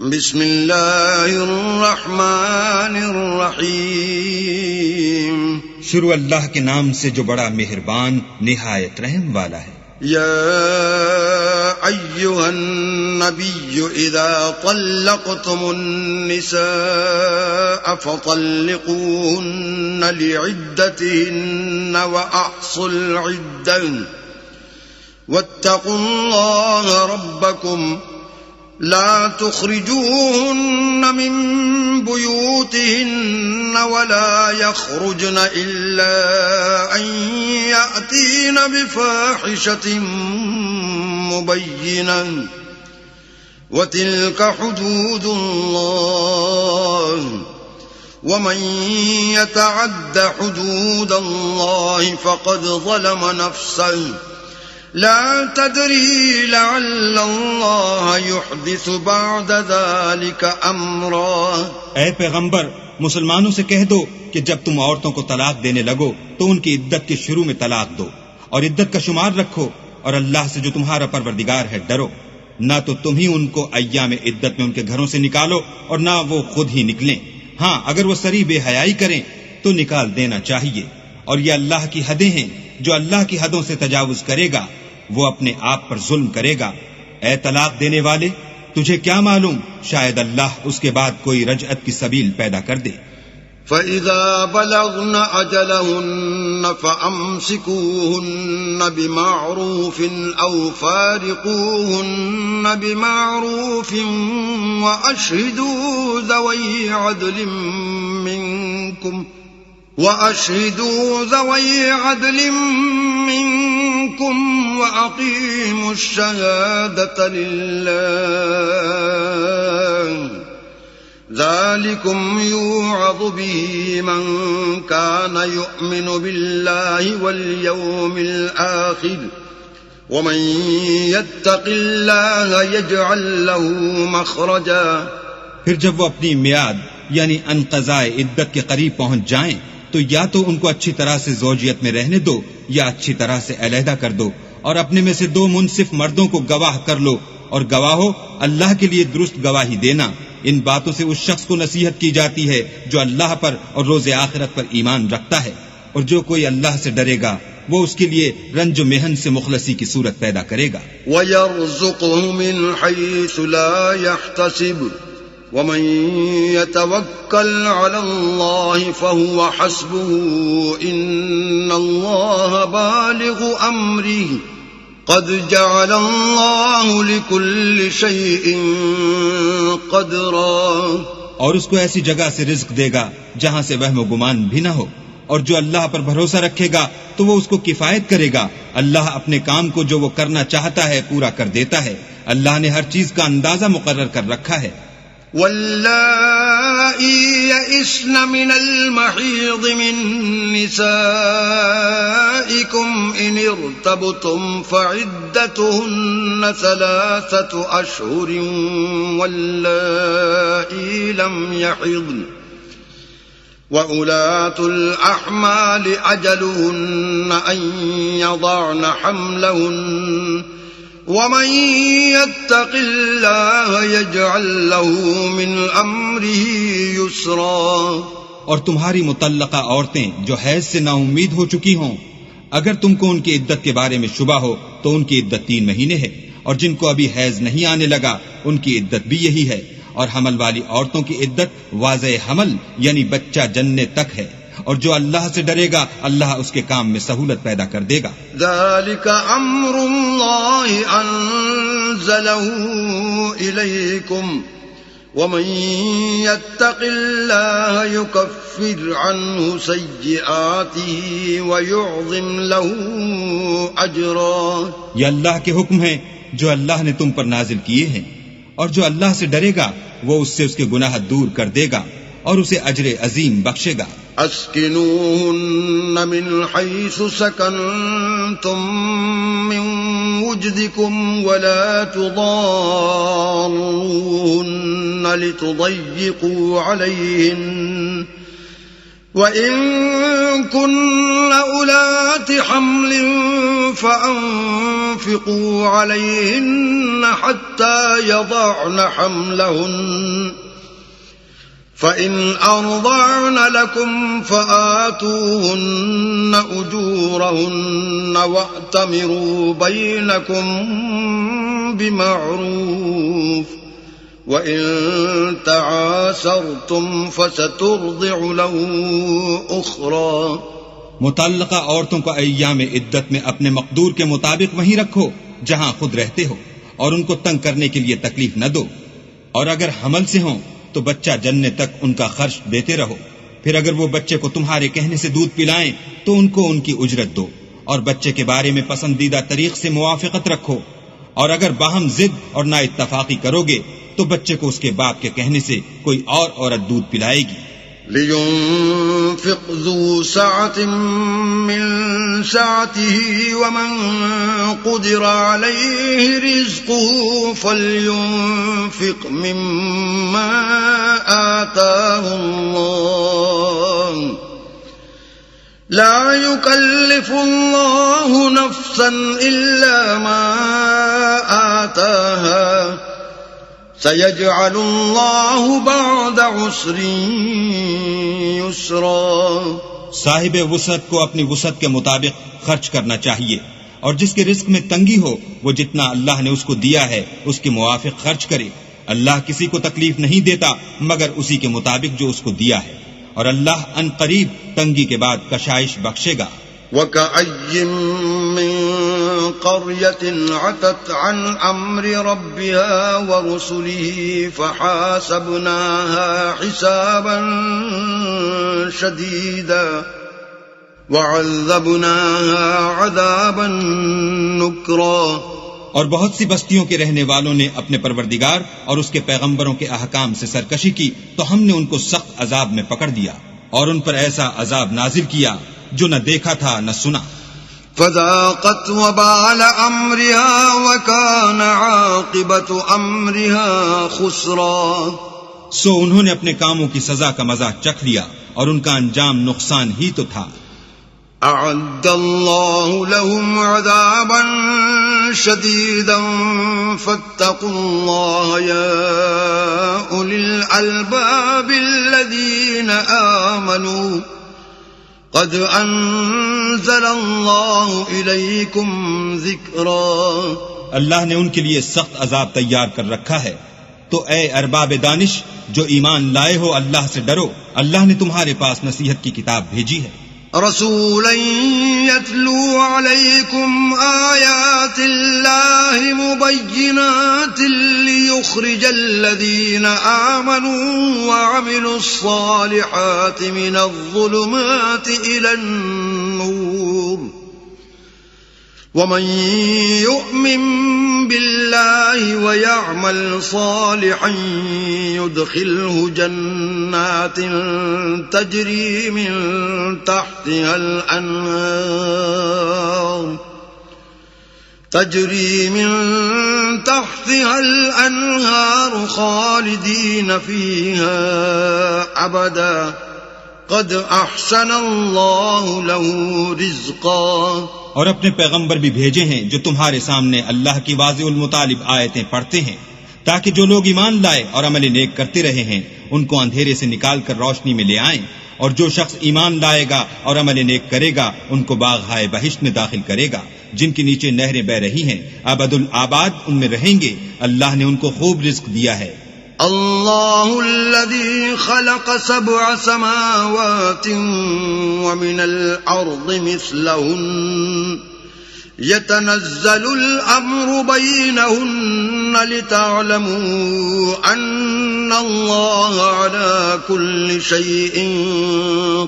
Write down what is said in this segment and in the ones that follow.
بسم اللہ الرحمن الرحیم. شروع اللہ کے نام سے جو بڑا مہربان نہایت رحم والا ہے. یا ایھا النبی اذا طلقتم النساء فطلقوهن لعدتهن واحصوا العدة واتقوا الله ربكم لا تخرجوهن من بيوتهن ولا يخرجن إلا أن يأتين بفاحشة مبينة وتلك حدود الله ومن يتعد حدود الله فقد ظلم نفسه لا تدری لعل اللہ یحدث بعد ذلك امرا. اے پیغمبر مسلمانوں سے کہہ دو کہ جب تم عورتوں کو طلاق دینے لگو تو ان کی عدت کے شروع میں طلاق دو اور عدت کا شمار رکھو اور اللہ سے جو تمہارا پروردگار ہے ڈرو. نہ تو تم ہی ان کو ایام عدت میں ان کے گھروں سے نکالو اور نہ وہ خود ہی نکلیں. ہاں اگر وہ صریح بے حیائی کریں تو نکال دینا چاہیے. اور یہ اللہ کی حدیں ہیں. جو اللہ کی حدوں سے تجاوز کرے گا وہ اپنے آپ پر ظلم کرے گا. اے طلاق دینے والے تجھے کیا معلوم شاید اللہ اس کے بعد کوئی رجعت کی سبیل پیدا کر دے. فَإِذَا بَلَغْنَ أَجَلَهُنَّ فَأَمْسِكُوهُنَّ بِمَعْرُوفٍ أَوْ فَارِقُوهُنَّ بِمَعْرُوفٍ وَأَشْهِدُوا ذَوَيْ عَدْلٍ منكم وأقيموا الشهادة لله ذلكم يوعظ به من كان يؤمن بالله واليوم الآخر ومن يتق الله يجعل له مخرجا. پھر جب وہ اپنی میعاد یعنی انقضاء عدت کے قریب پہنچ جائیں تو یا تو ان کو اچھی طرح سے زوجیت میں رہنے دو یا اچھی طرح سے علیحدہ کر دو اور اپنے میں سے 2 منصف مردوں کو گواہ کر لو اور گواہو اللہ کے لیے درست گواہی دینا. ان باتوں سے اس شخص کو نصیحت کی جاتی ہے جو اللہ پر اور روز آخرت پر ایمان رکھتا ہے. اور جو کوئی اللہ سے ڈرے گا وہ اس کے لیے رنج و محن سے مخلصی کی صورت پیدا کرے گا. وَيَرْزُقْهُ مِنْ حَيْثُ لَا يَحْتَسِبُ وَمَن يَتَوَكَّلْ عَلَى اللَّهِ فَهُوَ حَسْبُهُ إِنَّ اللَّهَ بَالِغُ أَمْرِهِ قَدْ جَعَلَ اللَّهُ لِكُلِّ شَيْءٍ قَدْرًا. اور اس کو ایسی جگہ سے رزق دے گا جہاں سے وہم و گمان بھی نہ ہو. اور جو اللہ پر بھروسہ رکھے گا تو وہ اس کو کفایت کرے گا. اللہ اپنے کام کو جو وہ کرنا چاہتا ہے پورا کر دیتا ہے. اللہ نے ہر چیز کا اندازہ مقرر کر رکھا ہے. واللائي يئسن من المحيض من نسائكم إن ارتبتم فعدتهن 3 أشهر واللائي لم يحضن وأولاة الأحمال أجلهن أن يضعن حملهن ومن يتق الله يجعل له من امره يسرا. اور تمہاری مطلقہ عورتیں جو حیض سے نا امید ہو چکی ہوں اگر تم کو ان کی عدت کے بارے میں شبہ ہو تو ان کی عدت 3 مہینے ہے. اور جن کو ابھی حیض نہیں آنے لگا ان کی عدت بھی یہی ہے. اور حمل والی عورتوں کی عدت واضح حمل یعنی بچہ جننے تک ہے. اور جو اللہ سے ڈرے گا اللہ اس کے کام میں سہولت پیدا کر دے گا. ذالک امر اللہ انزلہ الیکم ومن یتق اللہ یکفر عنہ سیئاتہ ویعظم لہ اجرا. یہ اللہ کے حکم ہیں جو اللہ نے تم پر نازل کیے ہیں. اور جو اللہ سے ڈرے گا وہ اس سے اس کے گناہ دور کر دے گا اور اسے اجر عظیم بخشے گا. اسکنوہن من حیث سکنتم من وجدکم ولا تضاروہن لتضیقوا علیہن وَإِن كُنَّ أُولَاتِ حَمْلٍ فَأَنفِقُوا عَلَيْهِنَّ حَتَّى يَضَعْنَ حَمْلَهُنَّ فَإِنْ أَرْضَعْنَ لَكُمْ فَآتُوهُنَّ أُجُورَهُنَّ وَأْتَمِرُوا بَيْنَكُمْ بِمَعْرُوفٍ وَإِن تَعَاسَرْتُمْ فَسَتُرْضِعُ لَهُ أُخْرَى. متعلقہ عورتوں کو ایام عدت میں اپنے مقدور کے مطابق وہیں رکھو جہاں خود رہتے ہو، اور ان کو تنگ کرنے کے لیے تکلیف نہ دو، اور اگر حمل سے ہوں تو بچہ جننے تک ان کا خرچ دیتے رہو. پھر اگر وہ بچے کو تمہارے کہنے سے دودھ پلائیں تو ان کو ان کی اجرت دو، اور بچے کے بارے میں پسندیدہ طریق سے موافقت رکھو. اور اگر باہم ضد اور نا اتفاقی کرو گے تو بچے کو اس کے باپ کے کہنے سے کوئی اور عورت دودھ پلائے گی. لِيُنْفِقْ ذُو سَعَةٍ مِّن سَعَتِهِ وَمَن قُدِرَ عَلَيْهِ رِزْقُهُ فَلْيُنْفِقْ مِمَّا آتَاهُ اللَّهُ لَا يُكَلِّفُ اللَّهُ نَفْسًا إِلَّا مَا آتَاهَا سَيَجْعَلُ اللَّهُ بَعْدَ عُسْرٍ يُسْرًا. صاحب وسعت کو اپنی وسعت کے مطابق خرچ کرنا چاہیے، اور جس کے رزق میں تنگی ہو وہ جتنا اللہ نے اس کو دیا ہے اس کے موافق خرچ کرے. اللہ کسی کو تکلیف نہیں دیتا مگر اسی کے مطابق جو اس کو دیا ہے، اور اللہ ان قریب تنگی کے بعد کشائش بخشے گا. وَكَأَيٍّ مِّن قَرْيَةٍ عَتَتْ عَنْ أَمْرِ رَبِّهَا وَرُسُلِهِ فَحَاسَبْنَاهَا حِسَابًا شَدِيدًا وَعَذَّبْنَاهَا عَذَابًا نُكْرًا. اور بہت سی بستیوں کے رہنے والوں نے اپنے پروردگار اور اس کے پیغمبروں کے احکام سے سرکشی کی تو ہم نے ان کو سخت عذاب میں پکڑ دیا، اور ان پر ایسا عذاب نازل کیا جو نہ دیکھا تھا نہ سنا. فذاقت وبال امرها وكان عاقبة امرها خسرا. سو انہوں نے اپنے کاموں کی سزا کا مزہ چکھ لیا اور ان کا انجام نقصان ہی تو تھا. اعد الله لهم عذابا شديدا فاتقوا الله يا اولي الالباب الذين آمنوا قد انزل الله اليكم ذکرا. اللہ نے ان کے لیے سخت عذاب تیار کر رکھا ہے، تو اے ارباب دانش جو ایمان لائے ہو اللہ سے ڈرو، اللہ نے تمہارے پاس نصیحت کی کتاب بھیجی ہے. رسولا يتلو عليكم آيات الله مبينات ليخرج الذين آمنوا وعملوا الصالحات من الظلمات إلى النور ومن يؤمن بالله ويعمل صالحا يدخله جنات تجري من تحتها الأنهار خالدين فيها أبدا قد أحسن الله له رزقا. اور اپنے پیغمبر بھی بھیجے ہیں جو تمہارے سامنے اللہ کی واضح المطالب آیتیں پڑھتے ہیں، تاکہ جو لوگ ایمان لائے اور عمل نیک کرتے رہے ہیں ان کو اندھیرے سے نکال کر روشنی میں لے آئیں، اور جو شخص ایمان لائے گا اور عمل نیک کرے گا ان کو باغ-ہائے بہشت میں داخل کرے گا جن کے نیچے نہریں بہ رہی ہیں، ابد الآباد ان میں رہیں گے. اللہ نے ان کو خوب رزق دیا ہے. اللہ الذي خلق 7 سماوات ومن الأرض مثلهن يتنزل الأمر بينهن لتعلموا أن الله على كل شيء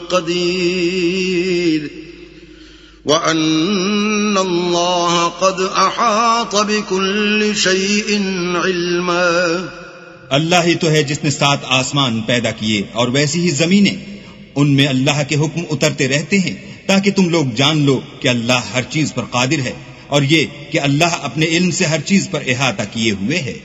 قدير وأن الله قد أحاط بكل شيء علما. اللہ ہی تو ہے جس نے 7 آسمان پیدا کیے اور ویسی ہی زمینیں، ان میں اللہ کے حکم اترتے رہتے ہیں تاکہ تم لوگ جان لو کہ اللہ ہر چیز پر قادر ہے، اور یہ کہ اللہ اپنے علم سے ہر چیز پر احاطہ کیے ہوئے ہے.